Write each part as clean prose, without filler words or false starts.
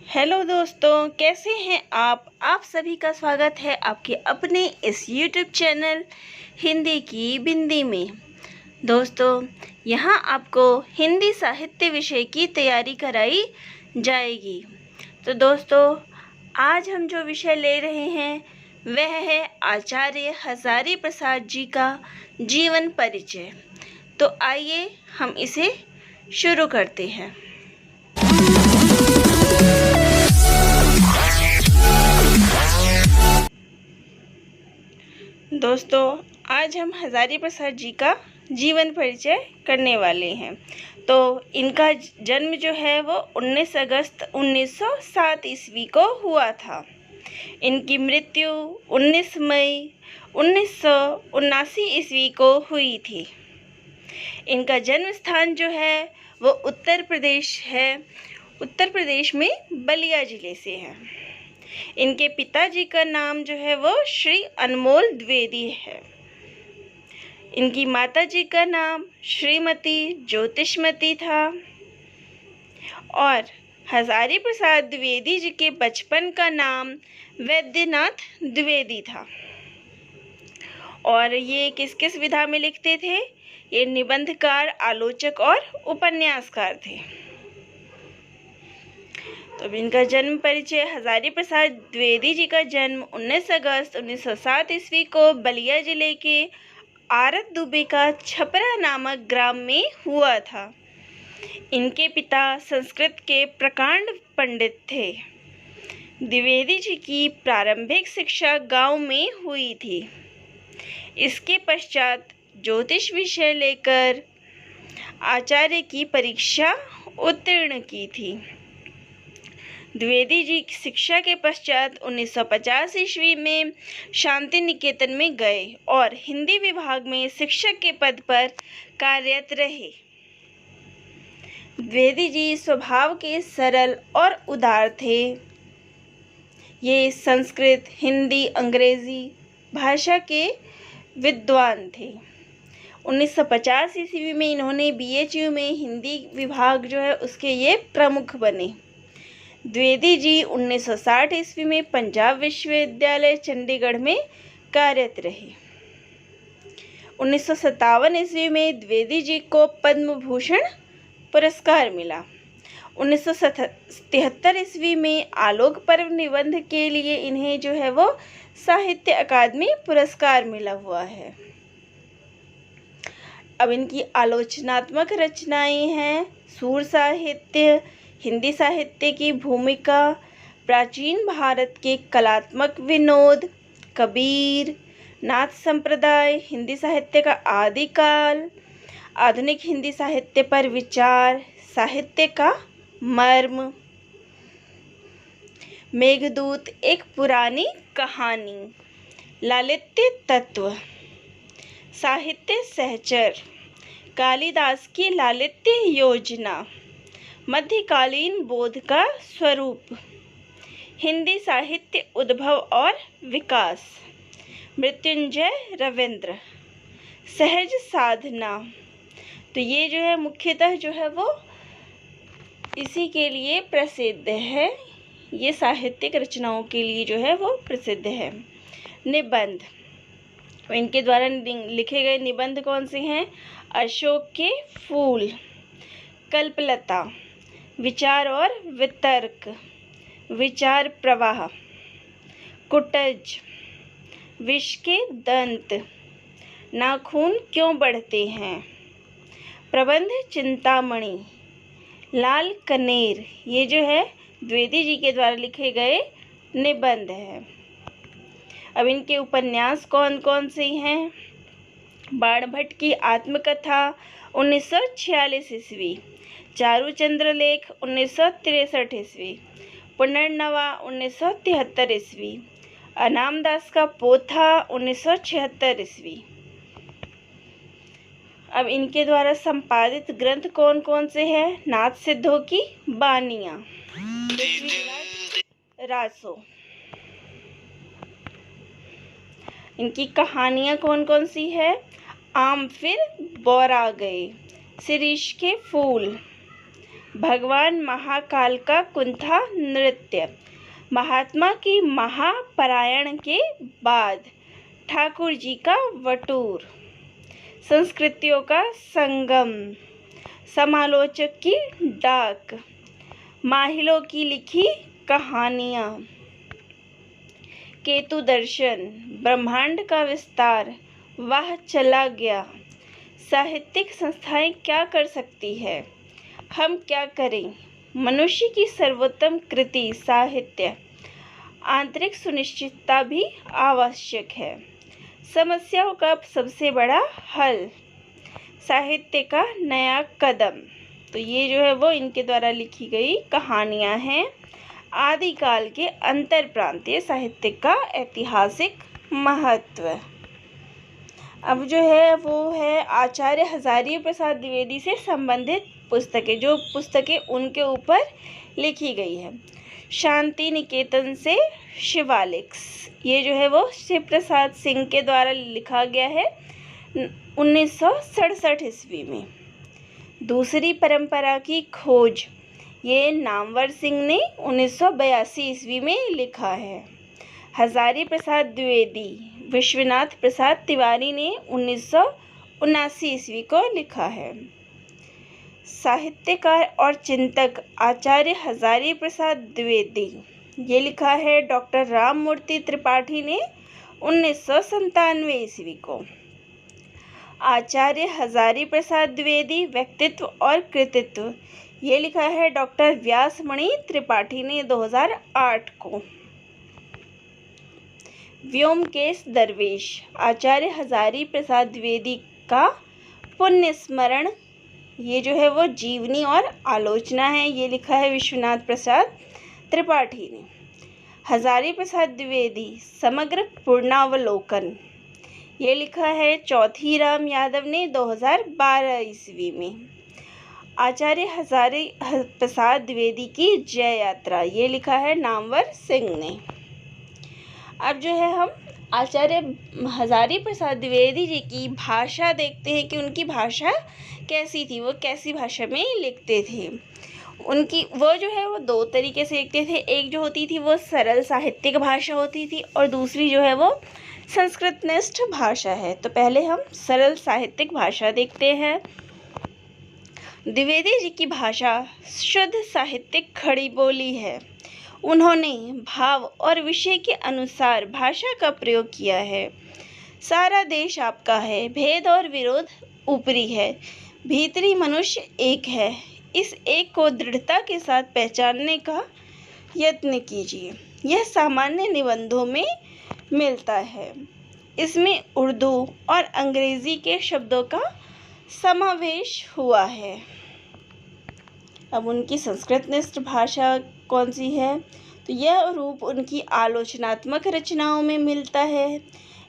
Hello दोस्तों, कैसे हैं आप सभी का स्वागत है आपके अपने इस यूट्यूब चैनल हिंदी की बिंदी में। दोस्तों, यहाँ आपको हिंदी साहित्य विषय की तैयारी कराई जाएगी। तो दोस्तों, आज हम जो विषय ले रहे हैं वह है आचार्य हजारी प्रसाद जी का जीवन परिचय। तो आइए हम इसे शुरू करते हैं। दोस्तों, आज हम हजारी प्रसाद जी का जीवन परिचय करने वाले हैं। तो इनका जन्म जो है वो 19 अगस्त 1907 ईस्वी को हुआ था। इनकी मृत्यु 19 मई 1979 ईस्वी को हुई थी। इनका जन्म स्थान जो है वो उत्तर प्रदेश है। उत्तर प्रदेश में बलिया जिले से है। इनके पिताजी का नाम जो है वो श्री अनमोल द्विवेदी है। इनकी माताजी का नाम श्रीमती ज्योतिषमती था और हजारी प्रसाद द्विवेदी जी के बचपन का नाम वैद्यनाथ द्विवेदी था। और ये किस किस विधा में लिखते थे? ये निबंधकार, आलोचक और उपन्यासकार थे। तो इनका जन्म परिचय। हजारी प्रसाद द्विवेदी जी का जन्म 19 अगस्त 1907 ईस्वी को बलिया जिले के आरत दुबे का छपरा नामक ग्राम में हुआ था। इनके पिता संस्कृत के प्रकांड पंडित थे। द्विवेदी जी की प्रारंभिक शिक्षा गांव में हुई थी। इसके पश्चात ज्योतिष विषय लेकर आचार्य की परीक्षा उत्तीर्ण की थी। द्विवेदी जी शिक्षा के पश्चात 1950 ईस्वी में शांति निकेतन में गए और हिंदी विभाग में शिक्षक के पद पर कार्यरत रहे। द्विवेदी जी स्वभाव के सरल और उदार थे। ये संस्कृत, हिंदी, अंग्रेजी भाषा के विद्वान थे। 1950 ईस्वी में इन्होंने BHU में हिंदी विभाग जो है उसके ये प्रमुख बने। द्विवेदी जी 1960 ईस्वी में पंजाब विश्वविद्यालय चंडीगढ़ में कार्यरत रहे। 1957 ईस्वी में द्विवेदी जी को पद्म भूषण पुरस्कार मिला। 1973 ईस्वी में आलोक पर्व निबंध के लिए इन्हें जो है वो साहित्य अकादमी पुरस्कार मिला हुआ है। अब इनकी आलोचनात्मक रचनाएं हैं सूर साहित्य, हिंदी साहित्य की भूमिका, प्राचीन भारत के कलात्मक विनोद, कबीर, नाथ संप्रदाय, हिंदी साहित्य का आदिकाल, आधुनिक हिंदी साहित्य पर विचार, साहित्य का मर्म, मेघदूत एक पुरानी कहानी, लालित्य तत्व, साहित्य सहचर, कालिदास की लालित्य योजना, मध्यकालीन बोध का स्वरूप, हिंदी साहित्य उद्भव और विकास, मृत्युंजय रविंद्र, सहज साधना। तो ये जो है मुख्यतः जो है वो इसी के लिए प्रसिद्ध है। ये साहित्यिक रचनाओं के लिए जो है वो प्रसिद्ध है। निबंध, इनके द्वारा लिखे गए निबंध कौन से हैं? अशोक के फूल, कल्पलता, विचार और वितर्क, विचार प्रवाह, कुटज, विष के दंत, नाखून क्यों बढ़ते हैं, प्रबंध चिंतामणि, लाल कनेर। ये जो है द्विवेदी जी के द्वारा लिखे गए निबंध है। अब इनके उपन्यास कौन कौन से हैं? बाणभट्ट की आत्मकथा 1946 ईस्वी, चारुचंद्र लेख 1963 ईस्वी, पुनर्नवा 1973 ईस्वी, अनामदास का पोथा 1976 ईस्वी। अब इनके द्वारा संपादित ग्रंथ कौन कौन से हैं? नाथ सिद्धों की बानियाँ, रासो। इनकी कहानियाँ कौन कौन सी है? आम फिर बौरा गए, शिरीष के फूल, भगवान महाकाल का कुंथा नृत्य, महात्मा की महापरायण के बाद ठाकुर जी का वटूर, संस्कृतियों का संगम, समालोचक की डाक, माहिलों की लिखी कहानियाँ, केतु दर्शन, ब्रह्मांड का विस्तार, वाह चला गया। साहित्यिक संस्थाएं क्या कर सकती है, हम क्या करें, मनुष्य की सर्वोत्तम कृति साहित्य, आंतरिक सुनिश्चितता भी आवश्यक है, समस्याओं का सबसे बड़ा हल, साहित्य का नया कदम। तो ये जो है वो इनके द्वारा लिखी गई कहानियाँ हैं। आदिकाल के अंतर प्रांतीय साहित्य का ऐतिहासिक महत्व। अब जो है वो है आचार्य हजारी प्रसाद द्विवेदी से संबंधित पुस्तकें, जो पुस्तकें उनके ऊपर लिखी गई है। शांति निकेतन से शिवालिक्स, ये जो है वो शिव प्रसाद सिंह के द्वारा लिखा गया है 1967 ईस्वी में। दूसरी परंपरा की खोज, ये नामवर सिंह ने 1982 ईस्वी में लिखा है। हजारी प्रसाद द्विवेदी, विश्वनाथ प्रसाद तिवारी ने 1979 ईस्वी को लिखा है। साहित्यकार और चिंतक आचार्य हजारी प्रसाद द्विवेदी, ये लिखा है डॉक्टर राममूर्ति त्रिपाठी ने 1997 ईस्वी को। आचार्य हजारी प्रसाद द्विवेदी, व्यक्तित्व और कृतित्व, ये लिखा है डॉक्टर व्यासमणि त्रिपाठी ने 2008 को। व्योमकेश दरवेश, आचार्य हजारी प्रसाद द्विवेदी का पुण्य स्मरण, ये जो है वो जीवनी और आलोचना है, ये लिखा है विश्वनाथ प्रसाद त्रिपाठी ने। हजारी प्रसाद द्विवेदी समग्र पूर्णावलोकन, ये लिखा है चौथीराम यादव ने 2012 ईस्वी में। आचार्य हजारी प्रसाद द्विवेदी की जय यात्रा, ये लिखा है नामवर सिंह ने। अब जो है हम आचार्य हजारी प्रसाद द्विवेदी जी की भाषा देखते हैं कि उनकी भाषा कैसी थी, वो कैसी भाषा में लिखते थे। उनकी वो जो है वो दो तरीके से लिखते थे, एक जो होती थी वो सरल साहित्यिक भाषा होती थी और दूसरी जो है वो संस्कृतनिष्ठ भाषा है। तो पहले हम सरल साहित्यिक भाषा देखते हैं। द्विवेदी जी की भाषा शुद्ध साहित्यिक खड़ी बोली है। उन्होंने भाव और विषय के अनुसार भाषा का प्रयोग किया है। सारा देश आपका है, भेद और विरोध ऊपरी है, भीतरी मनुष्य एक है। इस एक को दृढ़ता के साथ पहचानने का यत्न कीजिए। यह सामान्य निबंधों में मिलता है। इसमें उर्दू और अंग्रेजी के शब्दों का समावेश हुआ है। अब उनकी संस्कृतनिष्ठ भाषा कौन सी है, तो यह रूप उनकी आलोचनात्मक रचनाओं में मिलता है।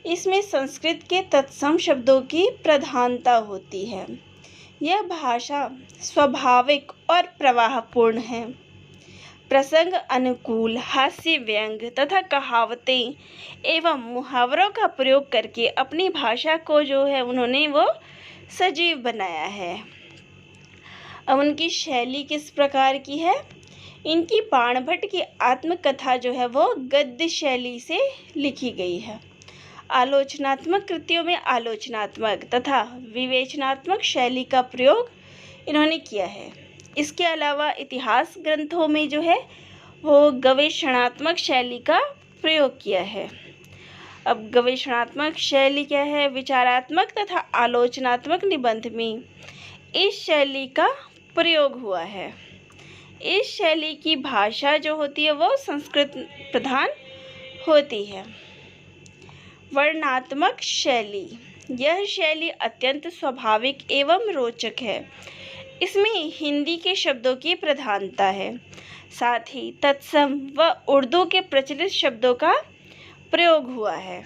इसमें संस्कृत के तत्सम शब्दों की प्रधानता होती है। यह भाषा स्वाभाविक और प्रवाहपूर्ण है। प्रसंग अनुकूल हास्य व्यंग तथा कहावतें एवं मुहावरों का प्रयोग करके अपनी भाषा को जो है उन्होंने वो सजीव बनाया है। अब उनकी शैली किस प्रकार की है, इनकी बाणभट्ट की आत्मकथा जो है वो गद्य शैली से लिखी गई है। आलोचनात्मक कृतियों में आलोचनात्मक तथा विवेचनात्मक शैली का प्रयोग इन्होंने किया है। इसके अलावा इतिहास ग्रंथों में जो है वो गवेषणात्मक शैली का प्रयोग किया है। अब गवेषणात्मक शैली क्या है, विचारात्मक तथा आलोचनात्मक निबंध में इस शैली का प्रयोग हुआ है। इस शैली की भाषा जो होती है वो संस्कृत प्रधान होती है। वर्णनात्मक शैली, यह शैली अत्यंत स्वाभाविक एवं रोचक है। इसमें हिंदी के शब्दों की प्रधानता है, साथ ही तत्सम व उर्दू के प्रचलित शब्दों का प्रयोग हुआ है।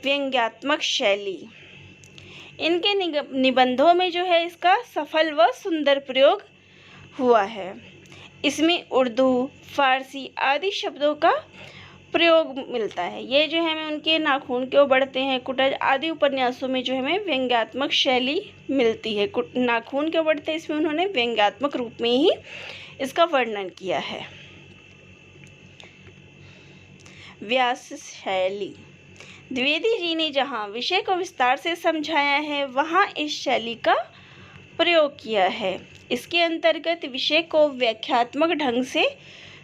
व्यंग्यात्मक शैली, इनके निबंधों में जो है इसका सफल व सुंदर प्रयोग हुआ है। इसमें उर्दू, फारसी आदि शब्दों का प्रयोग मिलता है। ये जो है हमें उनके नाखून क्यों बढ़ते हैं, कुटज आदि उपन्यासों में जो हमें व्यंग्यात्मक शैली मिलती है। नाखून क्यों बढ़ते हैं, इसमें उन्होंने व्यंग्यात्मक रूप में ही इसका वर्णन किया है। व्यास शैली, द्विवेदी जी ने जहाँ विषय को विस्तार से समझाया है वहाँ इस शैली का प्रयोग किया है। इसके अंतर्गत विषय को व्याख्यात्मक ढंग से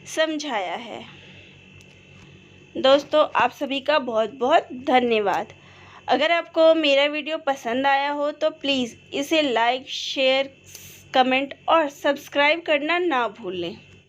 समझाया है। दोस्तों, आप सभी का बहुत बहुत धन्यवाद। अगर आपको मेरा वीडियो पसंद आया हो तो प्लीज़ इसे लाइक, शेयर, कमेंट और सब्सक्राइब करना ना भूलें।